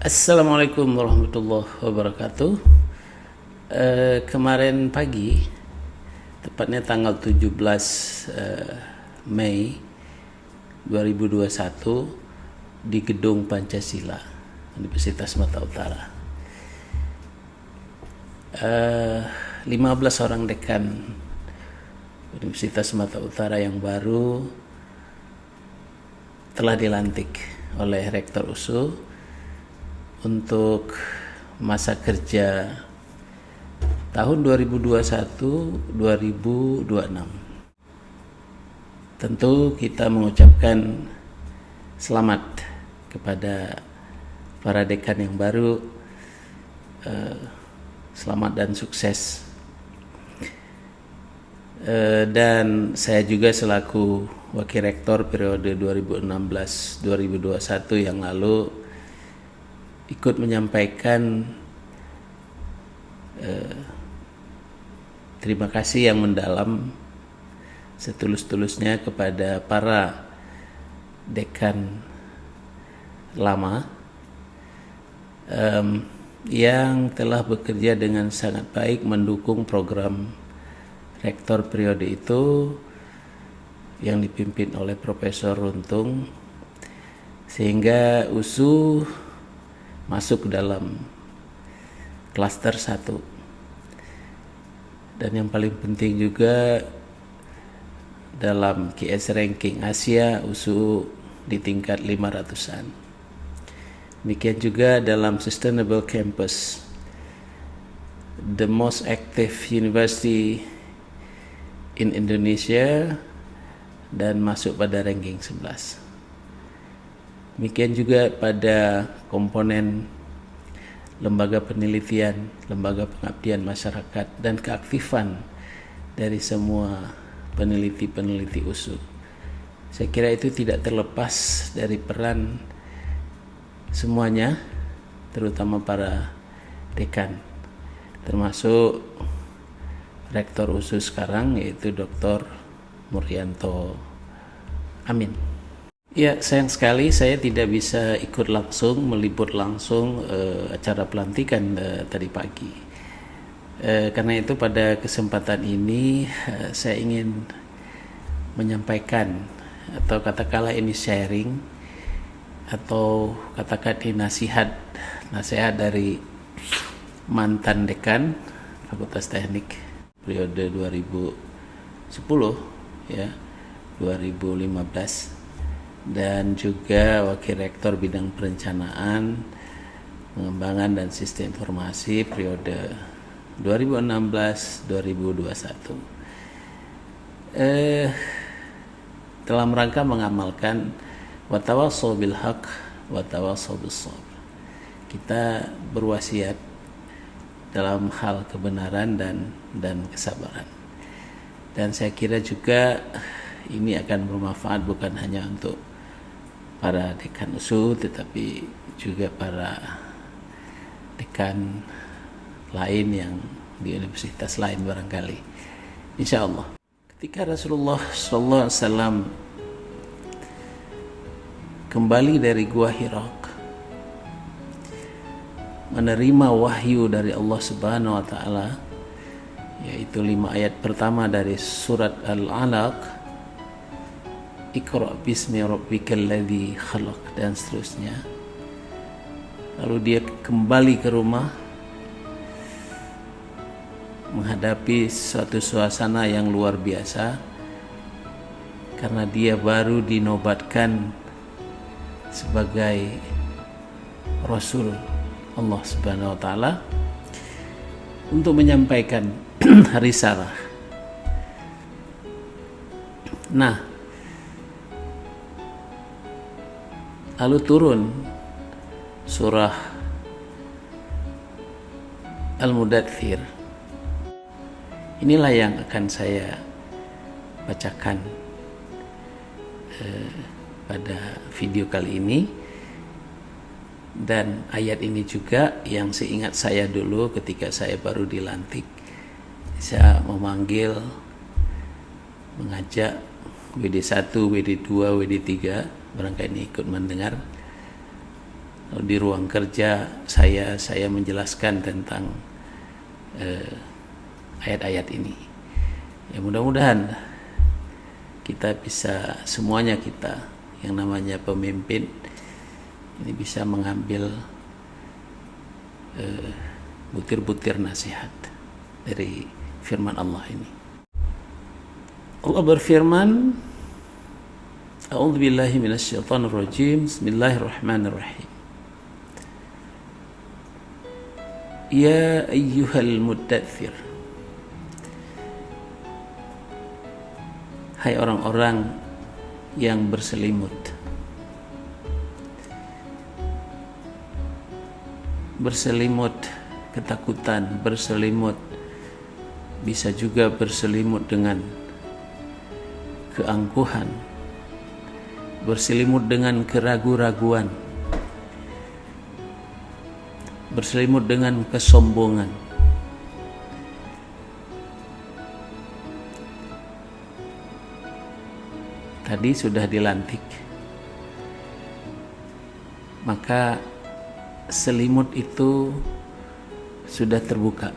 Assalamualaikum warahmatullahi wabarakatuh. Kemarin pagi, tepatnya tanggal 17 Mei 2021 di Gedung Pancasila, Universitas Sumatera Utara. 15 orang dekan Universitas Sumatera Utara yang baru telah dilantik oleh Rektor USU untuk masa kerja tahun 2021-2026. Tentu kita mengucapkan selamat kepada para dekan yang baru, selamat dan sukses. Dan saya juga selaku Wakil Rektor periode 2016-2021 yang lalu ikut menyampaikan terima kasih yang mendalam setulus-tulusnya kepada para dekan lama yang telah bekerja dengan sangat baik mendukung program rektor periode itu yang dipimpin oleh Profesor Runtung, sehingga USU masuk dalam klaster 1. Dan yang paling penting juga dalam QS ranking Asia, USU di tingkat 500-an. Demikian juga dalam Sustainable Campus, the most active university in Indonesia, dan masuk pada ranking 11. Demikian juga pada komponen lembaga penelitian, lembaga pengabdian masyarakat, dan keaktifan dari semua peneliti-peneliti USU. Saya kira itu tidak terlepas dari peran semuanya, terutama para dekan, termasuk Rektor USU sekarang, yaitu Dr. Muryanto Amin. Ya, sayang sekali saya tidak bisa ikut langsung, meliput langsung acara pelantikan tadi pagi. Karena itu pada kesempatan ini saya ingin menyampaikan, atau katakanlah ini sharing, atau katakan ini nasihat dari mantan dekan Fakultas Teknik periode 2010 ya, 2015, dan juga Wakil Rektor Bidang Perencanaan, Pengembangan dan Sistem Informasi periode 2016-2021. Dalam rangka mengamalkan watawassaw bil haq watawassaw bis sabr. Kita berwasiat dalam hal kebenaran dan kesabaran. Dan saya kira juga ini akan bermanfaat bukan hanya untuk para dekan USU, tetapi juga para dekan lain yang di universitas lain barangkali, insya Allah. Ketika Rasulullah SAW kembali dari Gua Hira, menerima wahyu dari Allah Subhanahu Wa Taala, yaitu 5 ayat pertama dari surat Al-Alaq, Iqra bismi rabbikal ladzi khalaq, dan seterusnya. Lalu dia kembali ke rumah menghadapi suatu suasana yang luar biasa, karena dia baru dinobatkan sebagai Rasul Allah Subhanahu Wa Taala untuk menyampaikan risalah. Nah, lalu turun surah Al-Mudaththir. Inilah yang akan saya bacakan pada video kali ini. Dan ayat ini juga yang seingat saya dulu ketika saya baru dilantik, saya memanggil, mengajak WD1, WD2, WD3 barangkali ikut mendengar. di ruang kerja saya menjelaskan tentang ayat-ayat ini. Ya mudah-mudahan kita bisa, semuanya kita yang namanya pemimpin ini bisa mengambil butir-butir nasihat dari firman Allah ini. Allah berfirman, A'udzu billahi minasyaitonir rajim. Bismillahirrahmanirrahim. Ya ayyuhal muddatsir. Hai orang-orang yang berselimut. Berselimut ketakutan, berselimut bisa juga berselimut dengan keangkuhan, berselimut dengan keraguan-raguan, berselimut dengan kesombongan. Tadi sudah dilantik, maka selimut itu sudah terbuka.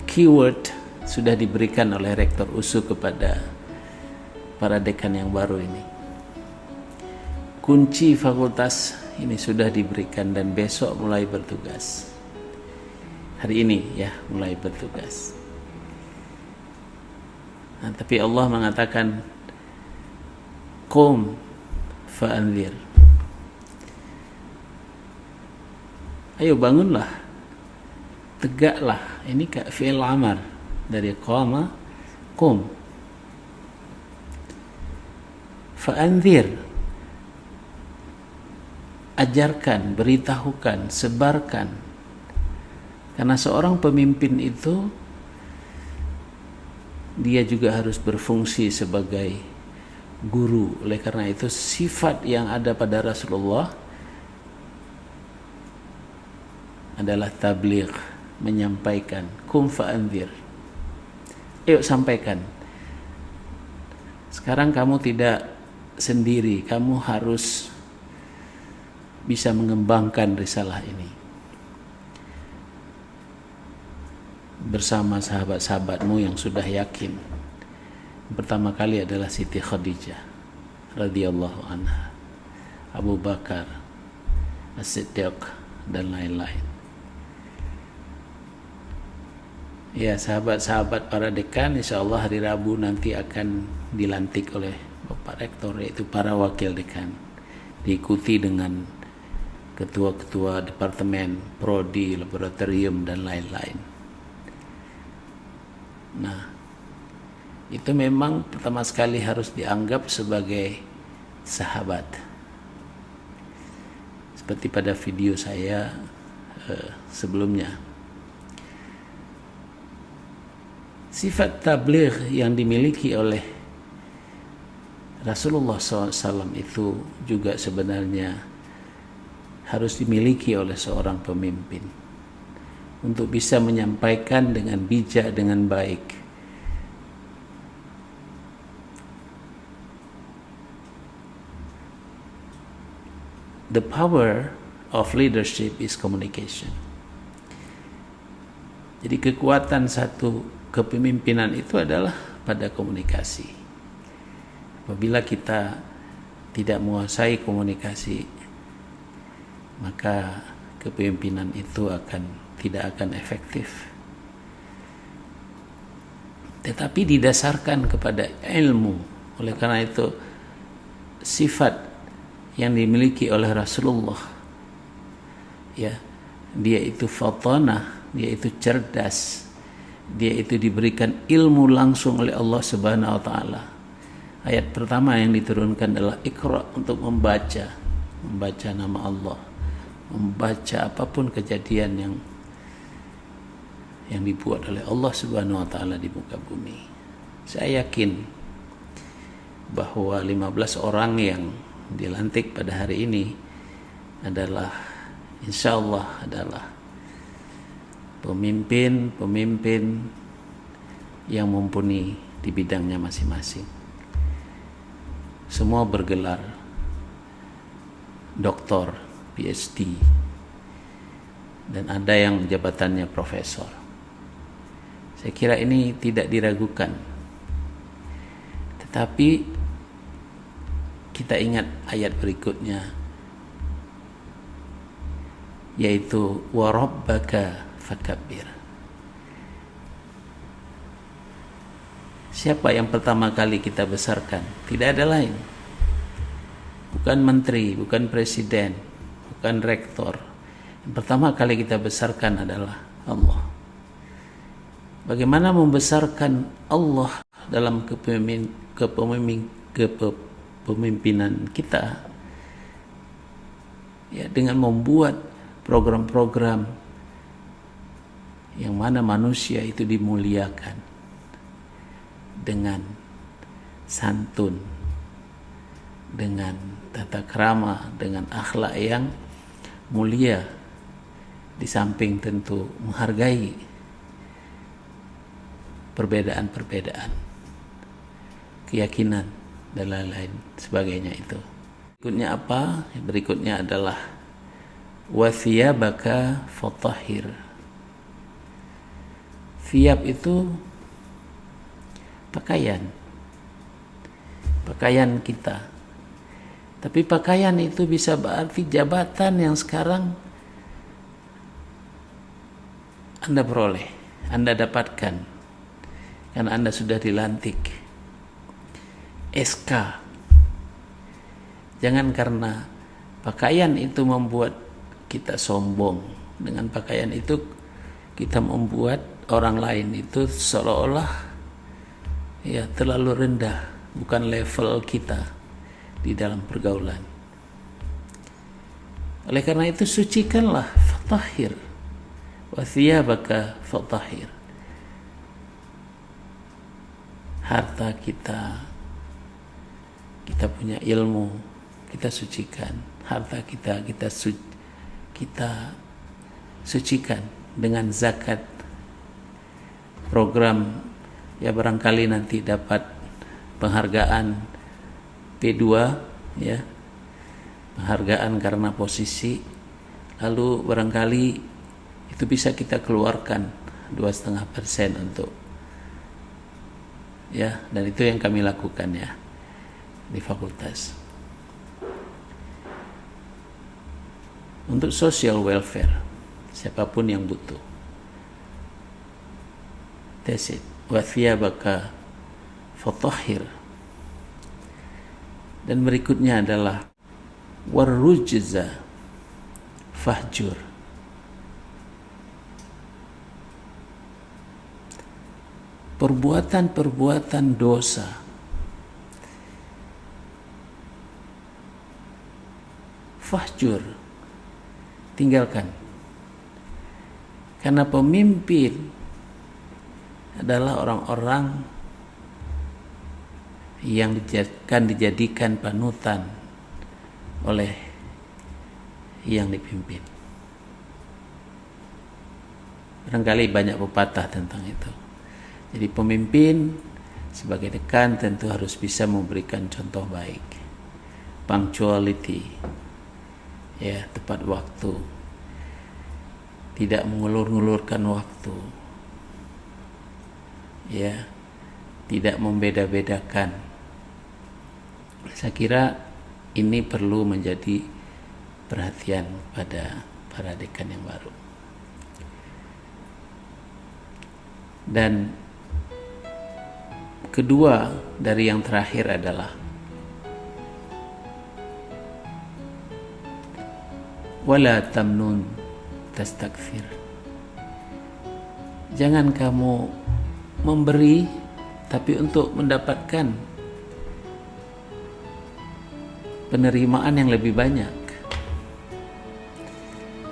Keyword sudah diberikan oleh Rektor USU kepada para dekan yang baru ini. Kunci fakultas ini sudah diberikan dan besok mulai bertugas. Hari ini ya mulai bertugas. Nah, tapi Allah mengatakan qum fa'anzir. Ayo bangunlah, tegaklah. Ini kayak fi'il amar dari qama, qum. Fa'anzir, ajarkan, beritahukan, sebarkan. Karena seorang pemimpin itu dia juga harus berfungsi sebagai guru. Oleh karena itu sifat yang ada pada Rasulullah adalah tabligh, menyampaikan. Qum fa'anzir. Ayo sampaikan. Sekarang kamu tidak sendiri, kamu harus bisa mengembangkan risalah ini bersama sahabat-sahabatmu yang sudah yakin. Pertama kali adalah Siti Khadijah radhiyallahu anha, Abu Bakar As-Siddiq dan lain-lain. Ya, sahabat-sahabat para dekan insyaallah hari Rabu nanti akan dilantik oleh Bapak Rektor, yaitu para wakil dekan, diikuti dengan ketua-ketua departemen, prodi, laboratorium dan lain-lain. Nah, itu memang pertama sekali harus dianggap sebagai sahabat. Seperti pada video saya sebelumnya. Sifat tabligh yang dimiliki oleh Rasulullah SAW itu juga sebenarnya harus dimiliki oleh seorang pemimpin untuk bisa menyampaikan dengan bijak, dengan baik. The power of leadership is communication. Jadi kekuatan satu kepemimpinan itu adalah pada komunikasi. Apabila kita tidak menguasai komunikasi, maka kepemimpinan itu tidak akan efektif. Tetapi didasarkan kepada ilmu. Oleh karena itu sifat yang dimiliki oleh Rasulullah, ya, dia itu fatanah, dia itu cerdas, dia itu diberikan ilmu langsung oleh Allah Subhanahu wa taala. Ayat pertama yang diturunkan adalah Iqra, untuk membaca nama Allah, membaca apapun kejadian yang dibuat oleh Allah Subhanahu wa taala di muka bumi. Saya yakin bahwa 15 orang yang dilantik pada hari ini adalah insyaallah adalah pemimpin yang mumpuni di bidangnya masing-masing. Semua bergelar doktor, PhD, dan ada yang jabatannya profesor. Saya kira ini tidak diragukan. Tetapi kita ingat ayat berikutnya, yaitu wa rabbaka fakabbir. Siapa yang pertama kali kita besarkan? Tidak ada lain. Bukan menteri, bukan presiden, bukan rektor. Yang pertama kali kita besarkan adalah Allah. Bagaimana membesarkan Allah dalam kepemimpinan kita? Ya, dengan membuat program-program yang mana manusia itu dimuliakan dengan santun, dengan tata krama, dengan akhlak yang mulia, di samping tentu menghargai perbedaan-perbedaan, keyakinan dan lain-lain sebagainya itu. Berikutnya apa? Berikutnya adalah wa thiyabaka fatahhir. Thiyab itu pakaian kita. Tapi pakaian itu bisa berarti jabatan yang sekarang Anda peroleh, Anda dapatkan karena Anda sudah dilantik. SK. Jangan karena pakaian itu membuat kita sombong. Dengan pakaian itu kita membuat orang lain itu seolah-olah ya terlalu rendah, bukan level kita di dalam pergaulan. Oleh karena itu sucikanlah, fatahhir, wa thiyabaka fatahhir. Harta kita punya ilmu, kita sucikan. Harta kita sucikan dengan zakat. Program ya barangkali nanti dapat penghargaan P2 ya, penghargaan karena posisi, lalu barangkali itu bisa kita keluarkan 2,5% untuk ya, dan itu yang kami lakukan ya di fakultas untuk social welfare siapapun yang butuh. That's it. Wa thiyabaka fatahhir. Dan berikutnya adalah warrujza fahjur. Perbuatan-perbuatan dosa, fahjur, tinggalkan. Karena pemimpin adalah orang-orang yang dijadikan panutan oleh yang dipimpin. Barangkali banyak pepatah tentang itu. Jadi pemimpin sebagai dekan tentu harus bisa memberikan contoh baik, punctuality, ya, tepat waktu, tidak mengulur-ngulurkan waktu, ya, tidak membeda-bedakan. Saya kira ini perlu menjadi perhatian pada para dekan yang baru. Dan kedua dari yang terakhir adalah wala tamnun tastakfir. Jangan kamu memberi tapi untuk mendapatkan penerimaan yang lebih banyak.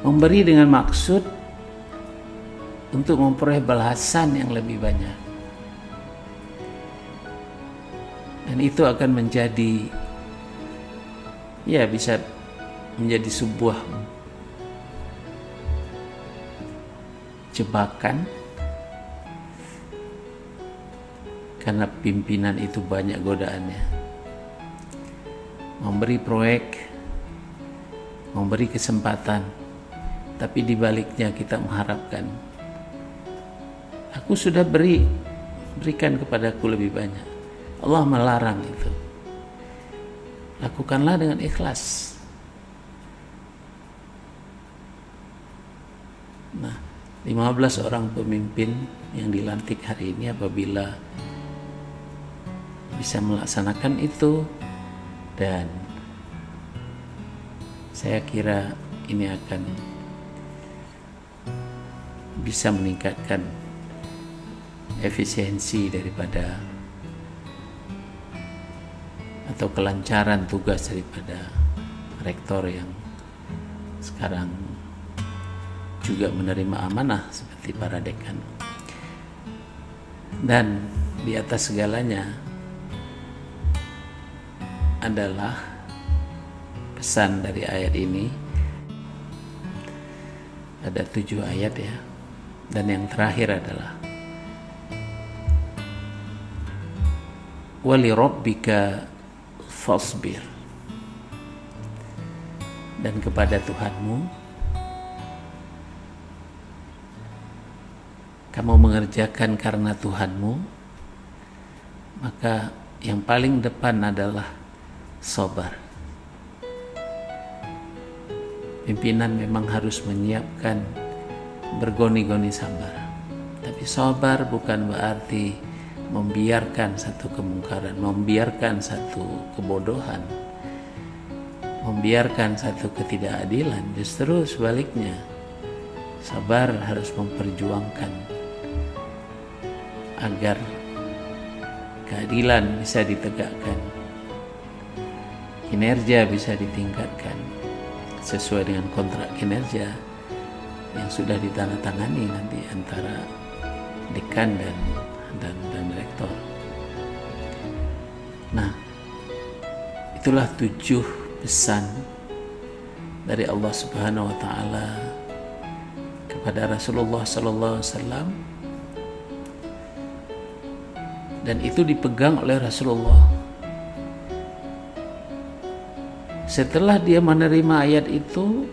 Memberi dengan maksud untuk memperoleh balasan yang lebih banyak. Dan itu akan menjadi, ya, bisa menjadi sebuah jebakan, karena pimpinan itu banyak godaannya. Memberi proyek memberi kesempatan, tapi di baliknya kita mengharapkan, aku sudah berikan kepadaku lebih banyak. Allah melarang itu. Lakukanlah dengan ikhlas. Nah, 15 orang pemimpin yang dilantik hari ini apabila bisa melaksanakan itu, dan saya kira ini akan bisa meningkatkan efisiensi daripada atau kelancaran tugas daripada rektor yang sekarang juga menerima amanah seperti para dekan. Dan di atas segalanya adalah pesan dari ayat ini. Ada 7 ayat ya, dan yang terakhir adalah wali rabbika fasbir, dan kepada Tuhanmu kamu mengerjakan karena Tuhanmu, maka yang paling depan adalah sabar. Pimpinan memang harus menyiapkan bergoni-goni sabar, tapi sabar bukan berarti membiarkan satu kemungkaran, membiarkan satu kebodohan, membiarkan satu ketidakadilan. Justru sebaliknya, sabar harus memperjuangkan agar keadilan bisa ditegakkan, kinerja bisa ditingkatkan sesuai dengan kontrak kinerja yang sudah ditandatangani nanti antara dekan dan rektor. Nah, itulah 7 pesan dari Allah Subhanahu wa taala kepada Rasulullah sallallahu alaihi wasallam, dan itu dipegang oleh Rasulullah. Setelah dia menerima ayat itu,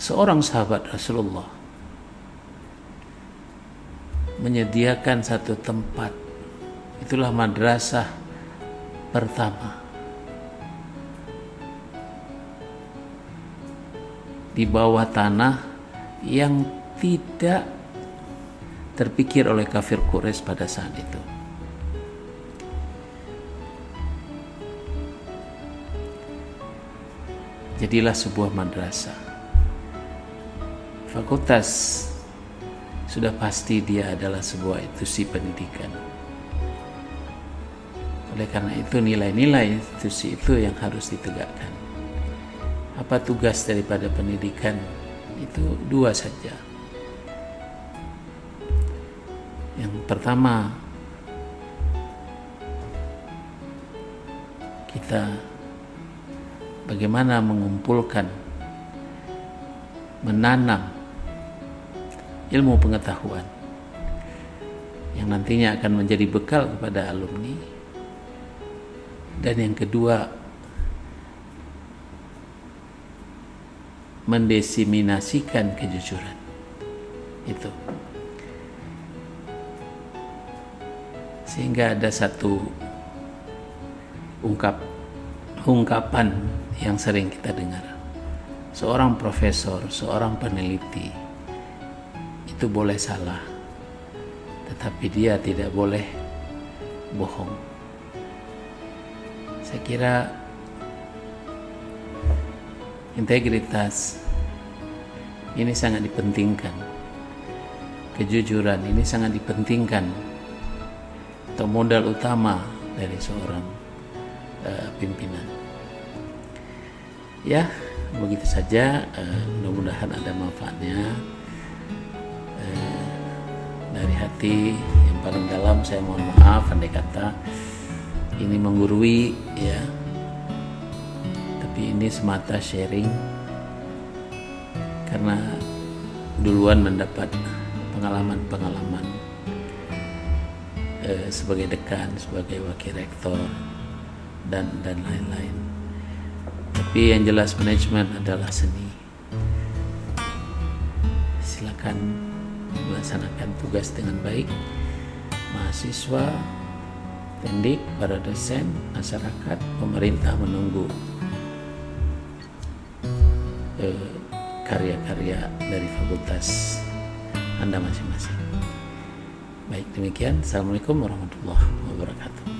seorang sahabat Rasulullah menyediakan satu tempat. Itulah madrasah pertama di bawah tanah yang tidak terpikir oleh kafir Quraisy pada saat itu. Jadilah sebuah madrasah. Fakultas sudah pasti dia adalah sebuah institusi pendidikan. Oleh karena itu nilai-nilai institusi itu yang harus ditegakkan. Apa tugas daripada pendidikan? Itu 2 saja. Yang pertama, kita bagaimana mengumpulkan, menanam ilmu pengetahuan yang nantinya akan menjadi bekal kepada alumni. Dan yang kedua, mendesiminasikan kejujuran. Itu. Sehingga ada satu ungkapan yang sering kita dengar. Seorang profesor, seorang peneliti itu boleh salah, tetapi dia tidak boleh bohong. Saya kira integritas ini sangat dipentingkan. Kejujuran ini sangat dipentingkan, atau modal utama dari seorang pimpinan. Ya, begitu saja. Mudah-mudahan ada manfaatnya. Dari hati yang paling dalam saya mohon maaf andai kata ini menggurui ya, tapi ini semata sharing karena duluan mendapat pengalaman sebagai dekan, sebagai wakil rektor, dan lain-lain. Tapi yang jelas manajemen adalah seni. Silakan melaksanakan tugas dengan baik. Mahasiswa, pendidik, para dosen, masyarakat, pemerintah menunggu karya-karya dari fakultas Anda masing-masing. Baik, demikian. Assalamualaikum warahmatullahi wabarakatuh.